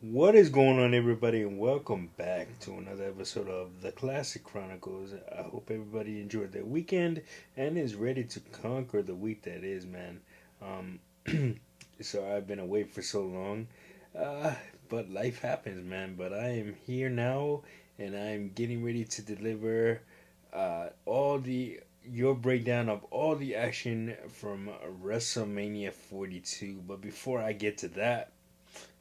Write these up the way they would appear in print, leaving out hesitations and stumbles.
What is going on, everybody, and welcome back to another episode of the Classic Chronicles. I hope everybody enjoyed their weekend and is ready to conquer the week that is, man. Um, so I've been away for so long, uh, but life happens, man. But I am here now, and I'm getting ready to deliver all the your breakdown of all the action from WrestleMania 42. But before I get to that,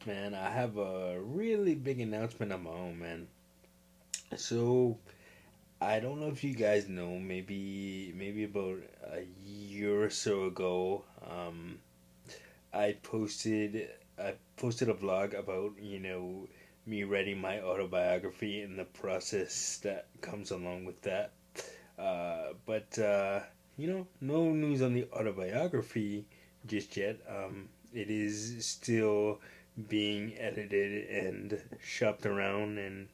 man, I have a really big announcement on my own, man. So I don't know if you guys know, maybe about a year or so ago, I posted I posted a vlog about me writing my autobiography and the process that comes along with that. But no news on the autobiography just yet. It is still being edited and shopped around, and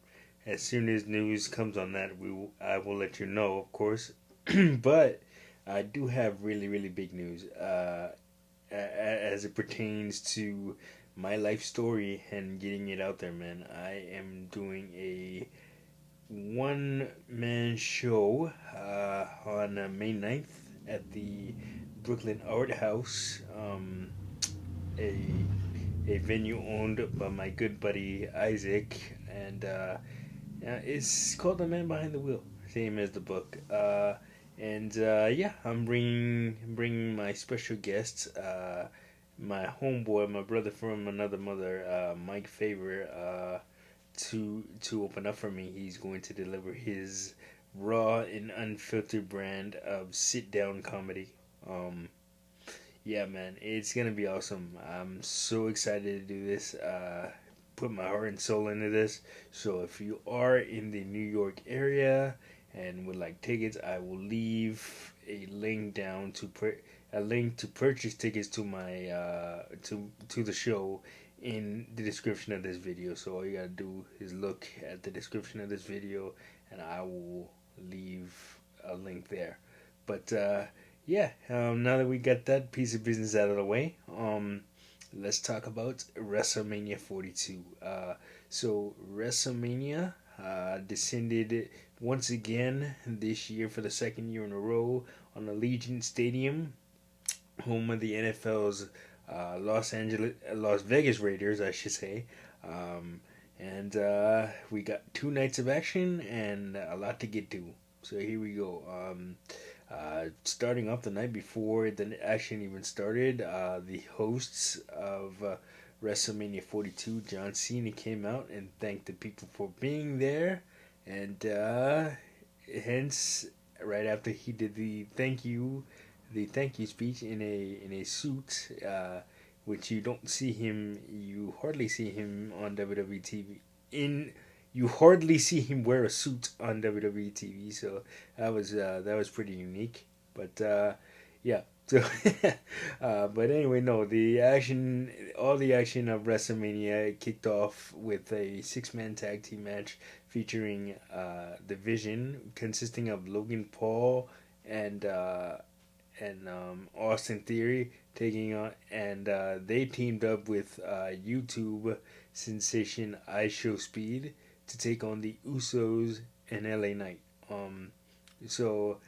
as soon as news comes on that, I will let you know, of course. But I do have really big news as it pertains to my life story and getting it out there, man. I am doing a one man show on May 9th at the Brooklyn Art House, a venue owned by my good buddy Isaac, and it's called The Man Behind the Wheel, same as the book. And yeah, I'm bringing my special guest, my homeboy, my brother from another mother, Mike Favor, to open up for me. He's going to deliver his raw and unfiltered brand of sit down comedy. Um, yeah, man, it's gonna be awesome. I'm so excited to do this. Put my heart and soul into this. So if you are in the New York area and would like tickets, I will leave a link down a link to purchase tickets to my to the show in the description of this video. So all you gotta do is look at the description of this video, and I will leave a link there. But yeah, now that we got that piece of business out of the way, let's talk about WrestleMania 42. So WrestleMania descended once again this year for the second year in a row on Allegiant Stadium, home of the NFL's Las Vegas Raiders, I should say. Um, and we got 2 nights of action and a lot to get to. So here we go. Starting off the night before the action even started, the hosts of WrestleMania 42, John Cena, came out and thanked the people for being there, and hence, right after he did the thank you speech in a suit, which you hardly see him on WWE TV. You hardly see him wear a suit on WWE TV, so that was pretty unique. But yeah, so but anyway, no, all the action of WrestleMania kicked off with a 6-man tag team match featuring the Vision, consisting of Logan Paul and Austin Theory taking on, and they teamed up with YouTube sensation I Show Speed to take on the Usos and LA Knight. So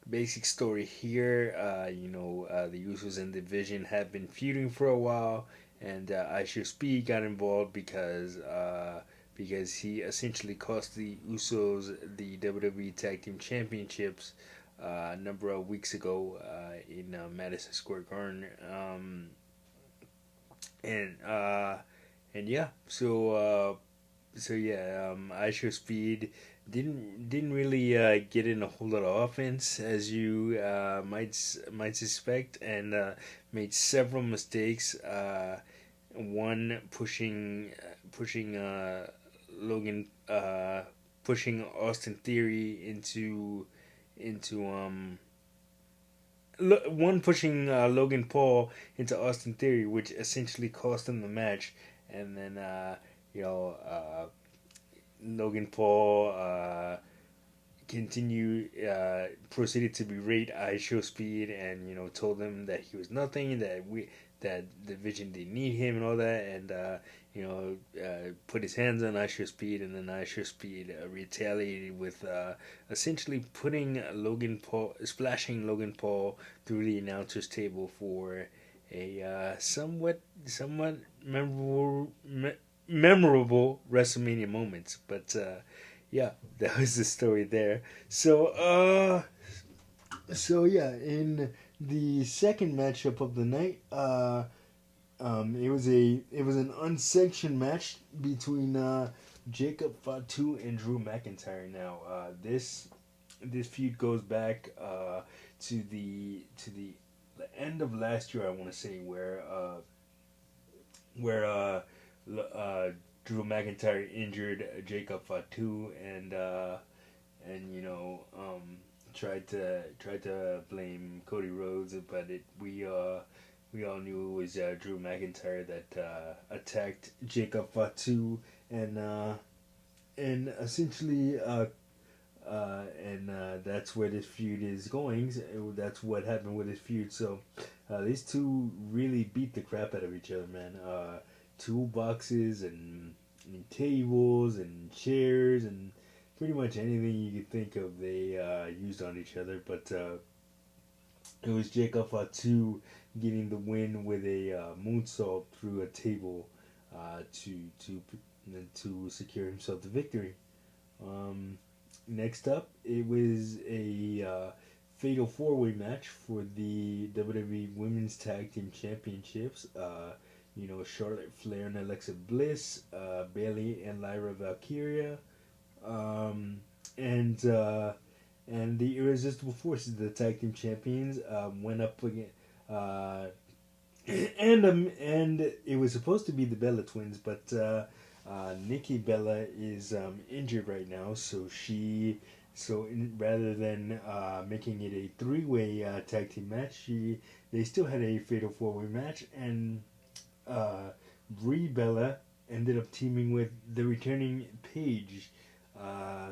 basic story here, the Usos and the Vision have been feuding for a while, and I Show Speed got involved because he essentially cost the Usos the WWE Tag Team Championships a number of weeks ago in Madison Square Garden. And and yeah, so yeah, I Show Speed didn't really get in a whole lot of offense, as you might suspect, and made several mistakes. One Logan pushing Austin Theory into one pushing Logan Paul into Austin Theory, which essentially cost him the match, and then you know. Logan Paul proceeded to berate I Show Speed, and told him that he was nothing, that the Vision didn't need him, and all that, put his hands on Usher Speed, and then Usher Speed retaliated with essentially putting splashing Logan Paul through the announcers table for a somewhat memorable WrestleMania moment. But yeah, that was the story there. So yeah, in the second matchup of the night, it was an unsanctioned match between Jacob Fatu and Drew McIntyre. Now, this feud goes back to the end of last year. I want to say where Drew McIntyre injured Jacob Fatu and tried to blame Cody Rhodes, but we all knew it was Drew McIntyre that attacked Jacob Fatu and essentially that's where this feud is going. That's what happened with this feud. So these two really beat the crap out of each other, man. Toolboxes and tables and chairs and pretty much anything you could think of they used on each other. But it was Jacob Fatu getting the win with a moonsault through a table to secure himself the victory. Um, Next up, it was a fatal four-way match for the WWE Women's Tag Team Championships. Charlotte Flair and Alexa Bliss, Bailey and Lyra Valkyria, um, and the Irresistible Forces, the tag team champions, went up again. Uh, and it was supposed to be the Bella twins, but Nikki Bella is injured right now, rather than making it a three-way tag team match, they still had a fatal four-way match, and Brie Bella ended up teaming with the returning Paige. Uh,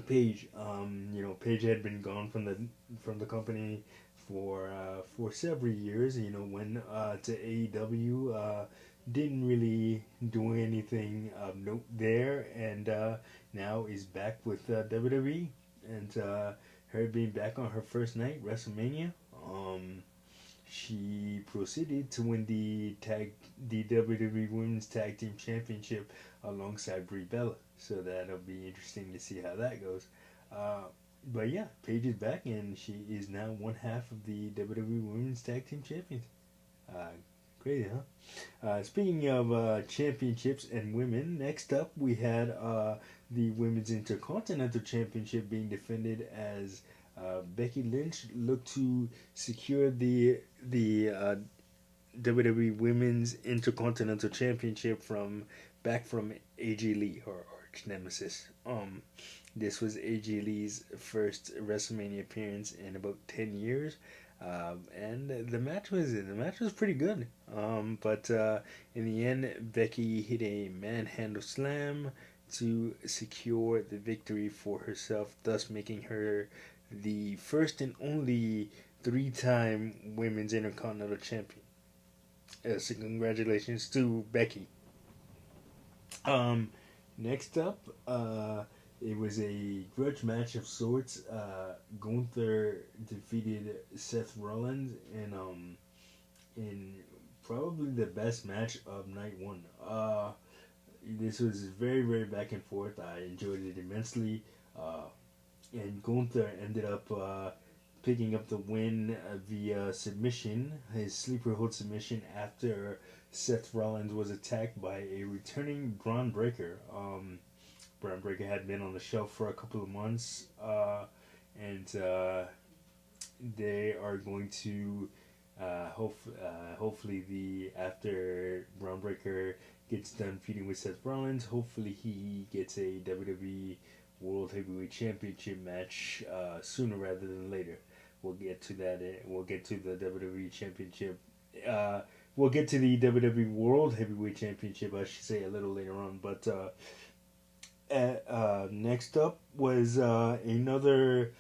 Paige had been gone from the company for several years. When to AEW, didn't really do anything of note there, and now is back with WWE, and her being back on her first night WrestleMania. She proceeded to win the WWE Women's Tag Team Championship alongside Brie Bella. So that'll be interesting to see how that goes. Uh, but yeah, Paige is back and she is now one half of the WWE Women's Tag Team Champions. Uh, Crazy, huh? Speaking of championships and women, next up we had the Women's Intercontinental Championship being defended as Becky Lynch looked to secure the WWE Women's Intercontinental Championship from AJ Lee, her arch nemesis. This was AJ Lee's first WrestleMania appearance in about 10 years, and the match was pretty good. But in the end, Becky hit a manhandle slam to secure the victory for herself, thus making her the first and only three-time Women's Intercontinental Champion. So congratulations to Becky. Um, Next up, it was a grudge match of sorts. Gunther defeated Seth Rollins in probably the best match of night one. This was very very back and forth. I enjoyed it immensely. And Gunther ended up picking up the win via submission, his sleeper hold submission after Seth Rollins was attacked by a returning Braun Breaker. Braun Breaker had been on the shelf for a couple of months, and they are going to hopefully the after Braun Breaker gets done feuding with Seth Rollins, hopefully he gets a WWE World Heavyweight Championship match sooner rather than later. We'll get to that. We'll get to the WWE Championship. We'll get to the WWE World Heavyweight Championship, I should say, a little later on. But next up was another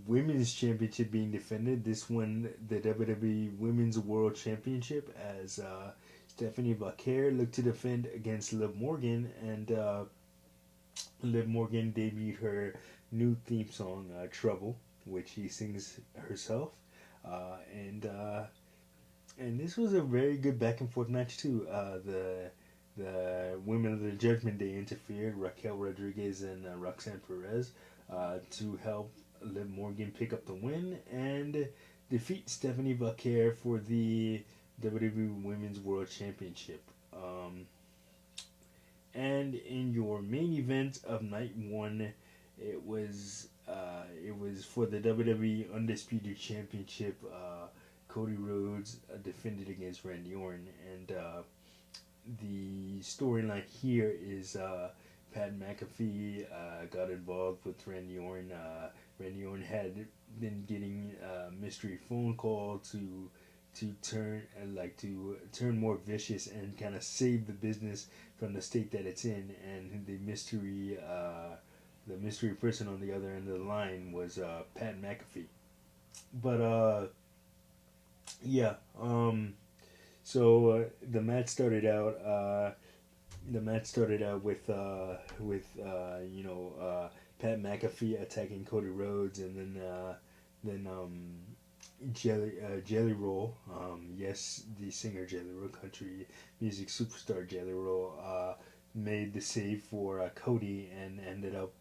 Women's Championship being defended. This one, the WWE Women's World Championship, as Stephanie Vaquer looked to defend against Liv Morgan, and Liv Morgan debuted her new theme song, "Trouble," which she sings herself, and this was a very good back and forth match too. The women of the Judgment Day interfered, Raquel Rodriguez and Roxanne Perez, to help Liv Morgan pick up the win and defeat Stephanie Vaquer for the WWE Women's World Championship. And in your main event of night one, it was for the WWE Undisputed Championship. Cody Rhodes defended against Randy Orton, and the storyline here is Pat McAfee got involved with Randy Orton. Randy Orton had been getting a mystery phone call to turn to turn more vicious and kind of save the business from the state that it's in, and the mystery person on the other end of the line was Pat McAfee. But yeah, so the match started out. With Pat McAfee attacking Cody Rhodes, and then Jelly Roll, yes, the singer Jelly Roll, country music superstar Jelly Roll, made the save for Cody and ended up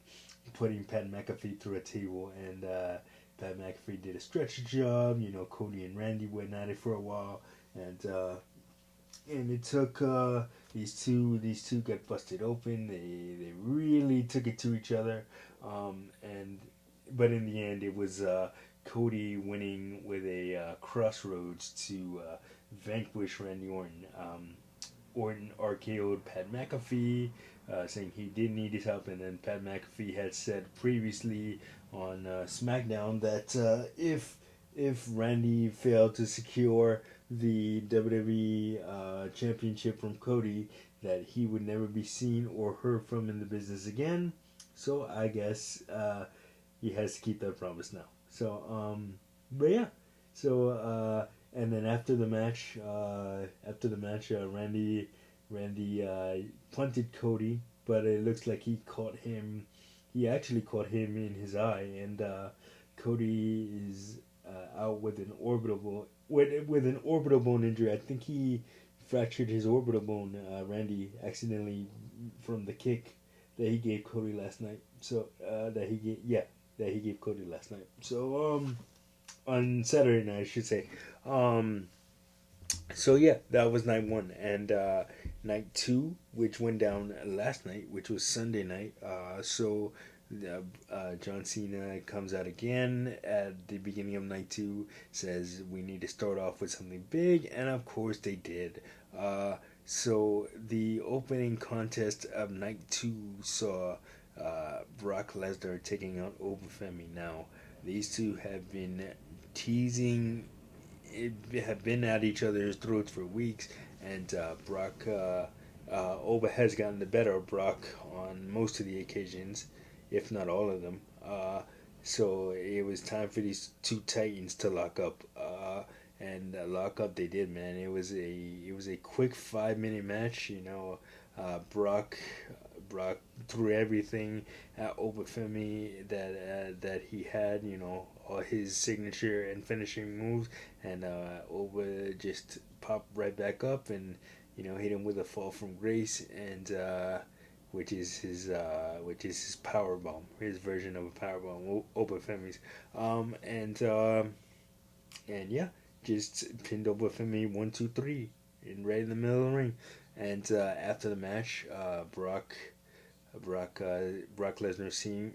putting Pat McAfee through a table, and Pat McAfee did a stretcher job. Cody and Randy went at it for a while, and it took these two got busted open. They really took it to each other, and but in the end it was Cody winning with a crossroads to vanquish Randy Orton. Orton RKO'd Pat McAfee, saying he did need his help, and then Pat McAfee had said previously on SmackDown that if Randy failed to secure the WWE Championship from Cody, that he would never be seen or heard from in the business again. So I guess he has to keep that promise now. So, but yeah. So, and then after the match, Randy punted Cody, but it looks like he caught him. He actually caught him in his eye, and Cody is out with an orbital bone injury. I think he fractured his orbital bone. Randy accidentally from the kick that he gave Cody last night. So that he gave Cody last night. So on Saturday night, I should say. So yeah, that was night one, and night two, which went down last night, which was Sunday night. John Cena comes out again at the beginning of night two, says we need to start off with something big, and of course they did. So the opening contest of night two saw Brock Lesnar taking out Obafemi. Now, these two have been teasing, have been at each other's throats for weeks, and Oba has gotten the better of Brock on most of the occasions, if not all of them. So it was time for these two titans to lock up, and lock up they did, man. It was a quick 5 minute match. Brock threw everything at Obafemi that he had, all his signature and finishing moves, and Oba just popped right back up and hit him with a fall from grace, and which is his power bomb, his version of a power bomb, Obafemi's, and yeah, just pinned Obafemi 1, 2, 3, right in the middle of the ring, and after the match, Brock Lesnar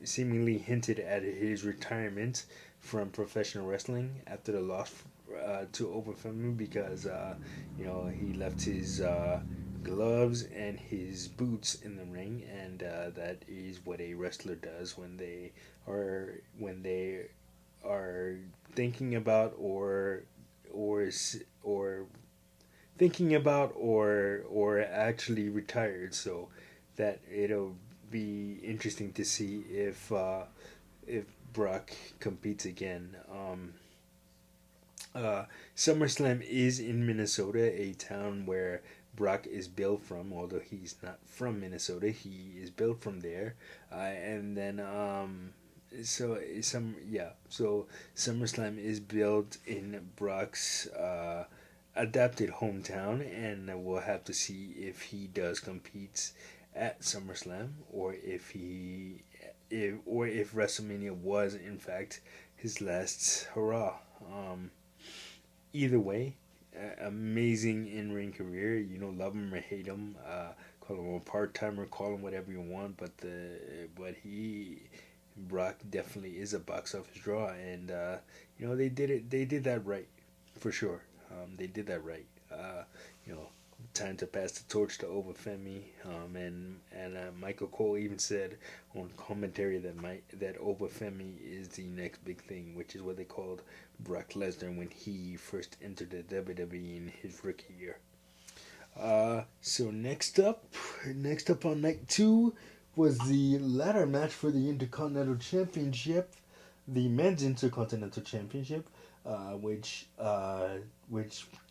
seemingly hinted at his retirement from professional wrestling after the loss to Obafemi, because he left his gloves and his boots in the ring, and that is what a wrestler does when they are thinking about or actually retired. So that it'll be interesting to see if Brock competes again. SummerSlam is in Minnesota, a town where Brock is built from, although he's not from Minnesota. He is built from there, and then so SummerSlam is built in Brock's adapted hometown, and we'll have to see if he does compete at SummerSlam, or if WrestleMania was in fact his last hurrah. Either way, amazing in ring career. Love him or hate him. Call him a part timer. Call him whatever you want. Brock definitely is a box office draw, and they did it. They did that right, for sure. They did that right. You know, Time to pass the torch to Obafemi. And Michael Cole even said on commentary that Obafemi is the next big thing, which is what they called Brock Lesnar when he first entered the WWE in his rookie year. So next up on night two was the ladder match for the Intercontinental Championship, the Men's Intercontinental Championship, which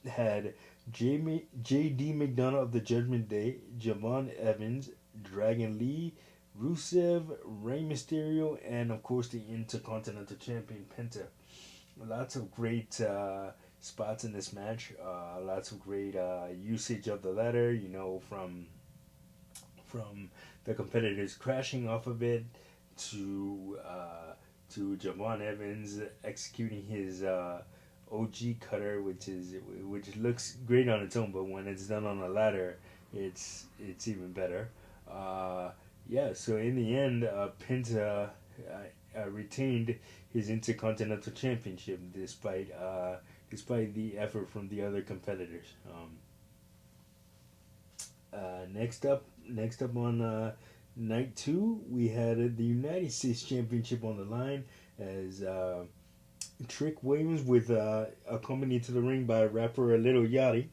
had J.D. McDonough of the Judgment Day, Javon Evans, Dragon Lee, Rusev, Rey Mysterio, and of course the Intercontinental Champion Penta. Lots of great spots in this match. Lots of great usage of the ladder. From the competitors crashing off of it to Javon Evans executing his OG cutter, which looks great on its own, but when it's done on a ladder, it's even better. So in the end, Penta retained his Intercontinental Championship despite the effort from the other competitors. Next up on night two, we had the United States Championship on the line as Trick Williams, with accompanied to the ring by rapper Little Yachty,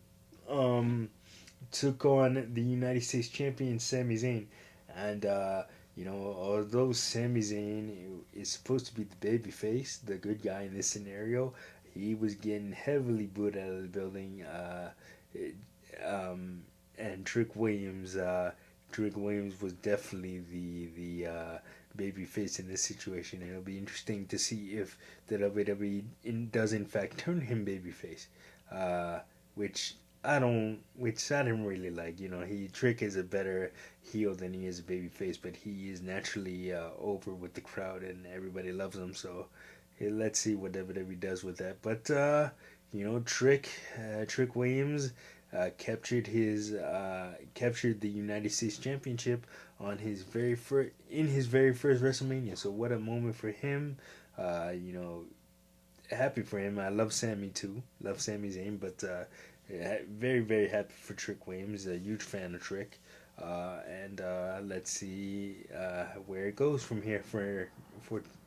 took on the United States champion Sami Zayn. And although Sami Zayn is supposed to be the babyface, the good guy in this scenario, he was getting heavily booed out of the building. And Trick Williams was definitely the babyface in this situation. And it'll be interesting to see if the WWE does in fact turn him babyface, which I didn't really like. Trick is a better heel than he is a babyface, but he is naturally over with the crowd and everybody loves him. So let's see what WWE does with that. But Trick Williams captured the United States Championship on his very first WrestleMania. So what a moment for him. Happy for him. I love Sami too. Love Sami Zayn, but very, very happy for Trick Williams. A huge fan of Trick. And let's see where it goes from here for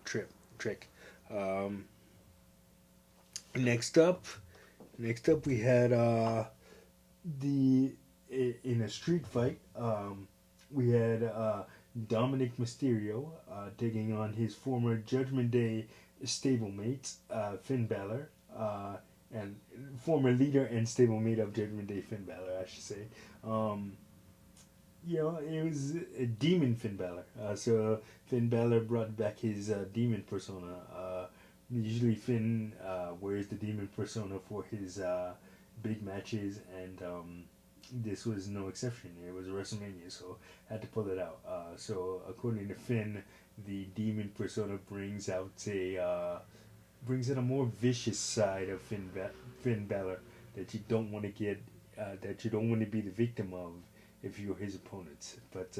Trick. Next up we had in a street fight. We had Dominic Mysterio taking on his former Judgment Day stablemate, Finn Balor, and former leader and stablemate of Judgment Day, Finn Balor, I should say. It was a demon Finn Balor. So Finn Balor brought back his demon persona. Usually Finn wears the demon persona for his big matches, and this was no exception. It was WrestleMania, so had to pull it out. So according to Finn, the demon persona brings out a more vicious side of Finn Balor that you don't want to that you don't want to be the victim of if you're his opponent. But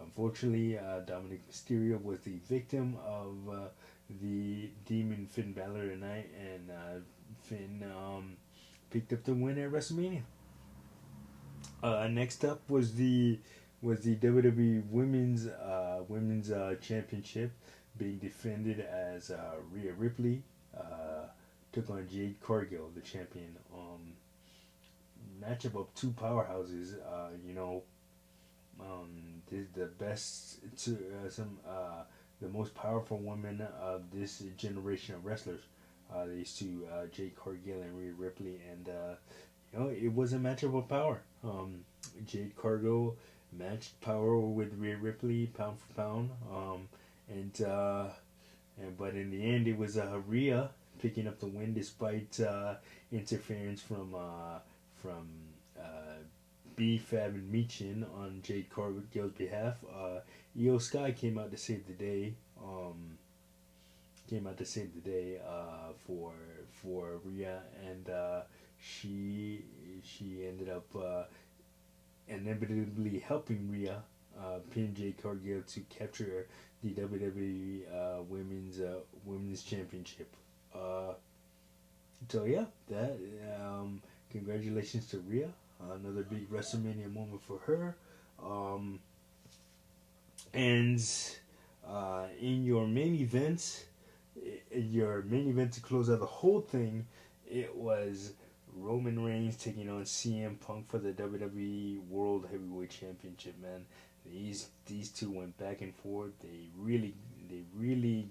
unfortunately, Dominic Mysterio was the victim of the demon Finn Balor tonight, and Finn picked up the win at WrestleMania. Next up was the WWE Women's Championship, being defended as Rhea Ripley took on Jade Cargill, the champion. Matchup of two powerhouses. The best the most powerful women of this generation of wrestlers. These two, Jade Cargill and Rhea Ripley, and it was a matchup of power. Jade Cargill matched power with Rhea Ripley pound for pound. And but in the end, it was Rhea picking up the win despite interference from uh, B-Fab and Michin on Jade Cargill's behalf. Io Sky came out to save the day for Rhea, and she ended up inevitably helping Rhea pin Jade Cargill to capture the WWE Women's Championship. Uh, so yeah, that congratulations to Rhea. Another big WrestleMania moment for her. Um, and in your main event to close out the whole thing, it was Roman Reigns taking on CM Punk for the WWE World Heavyweight Championship. Man, these two went back and forth. They really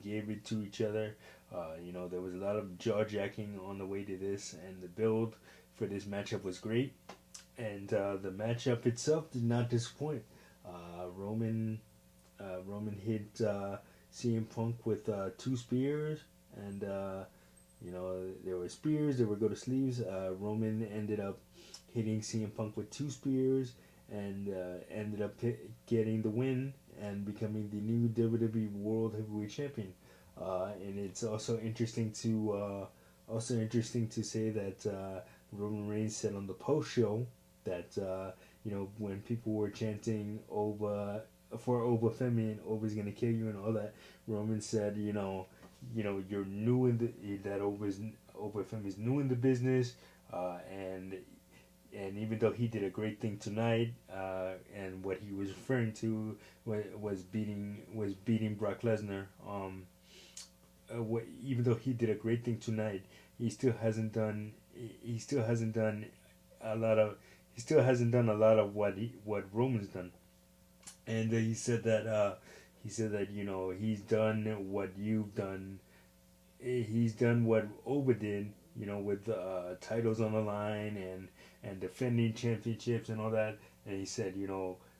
gave it to each other. There was a lot of jaw jacking on the way to this, and the build for this matchup was great. And the matchup itself did not disappoint. Roman hit CM Punk with two spears, and there were spears. There were go to sleeves. Roman ended up hitting CM Punk with two spears, and ended up getting the win and becoming the new WWE World Heavyweight Champion. And it's also interesting to say that Roman Reigns said on the post show that when people were chanting over for Oba Femi and Oba's gonna kill you and all that, Roman said, you're new in that Oba Femi's new in the business, and even though he did a great thing tonight, and what he was referring to was beating Brock Lesnar. Even though he did a great thing tonight, he still hasn't done. He still hasn't done a lot of. He still hasn't done a lot of what Roman's done, and he said that he's done what you've done. He's done what Oba did, with titles on the line and defending championships and all that. And he said,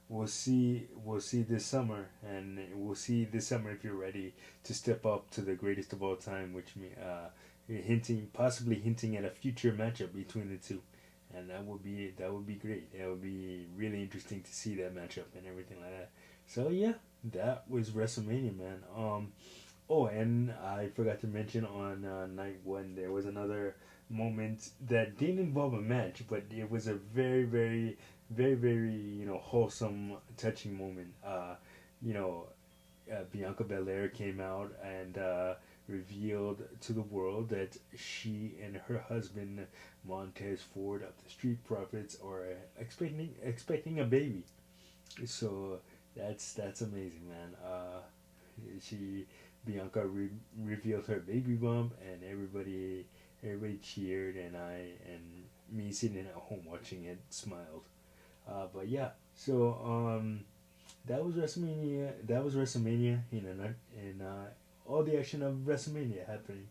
we'll see this summer, and we'll see this summer if you're ready to step up to the greatest of all time, which possibly hinting at a future matchup between the two. And that would be great. That would be really interesting to see that matchup and everything like that. So yeah, that was WrestleMania, man. Oh, and I forgot to mention on night one there was another moment that didn't involve a match, but it was a very, very, very, very wholesome, touching moment. You know, Bianca Belair came out and revealed to the world that she and her husband Montez Ford of the Street Profits are expecting a baby. So that's amazing, man. She Bianca revealed her baby bump, and everybody cheered, and me sitting at home watching it smiled. But yeah, so that was WrestleMania. That was WrestleMania in all the action of WrestleMania happening.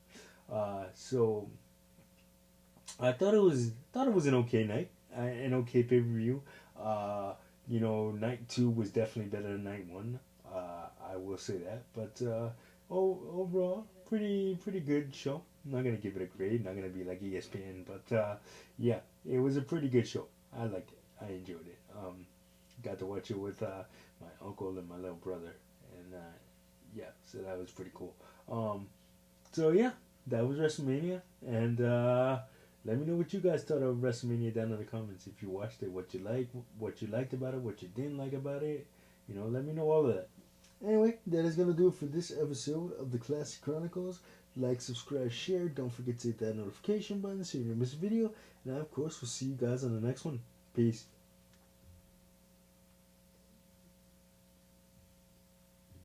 So I thought it was an okay night, an okay pay per view. Night two was definitely better than night one. I will say that, but overall, pretty good show. I'm not gonna give it a grade. Not gonna be like ESPN, but yeah, it was a pretty good show. I liked it. I enjoyed it. Got to watch it with my uncle and my little brother, and yeah, so that was pretty cool. So yeah, that was WrestleMania, and let me know what you guys thought of WrestleMania down in the comments. If you watched it, what you liked about it, what you didn't like about it. Let me know all of that. Anyway, that is gonna do it for this episode of the Classic Chronicles. Like, subscribe, share. Don't forget to hit that notification button so you don't miss a video. And I, of course, will see you guys on the next one. Peace.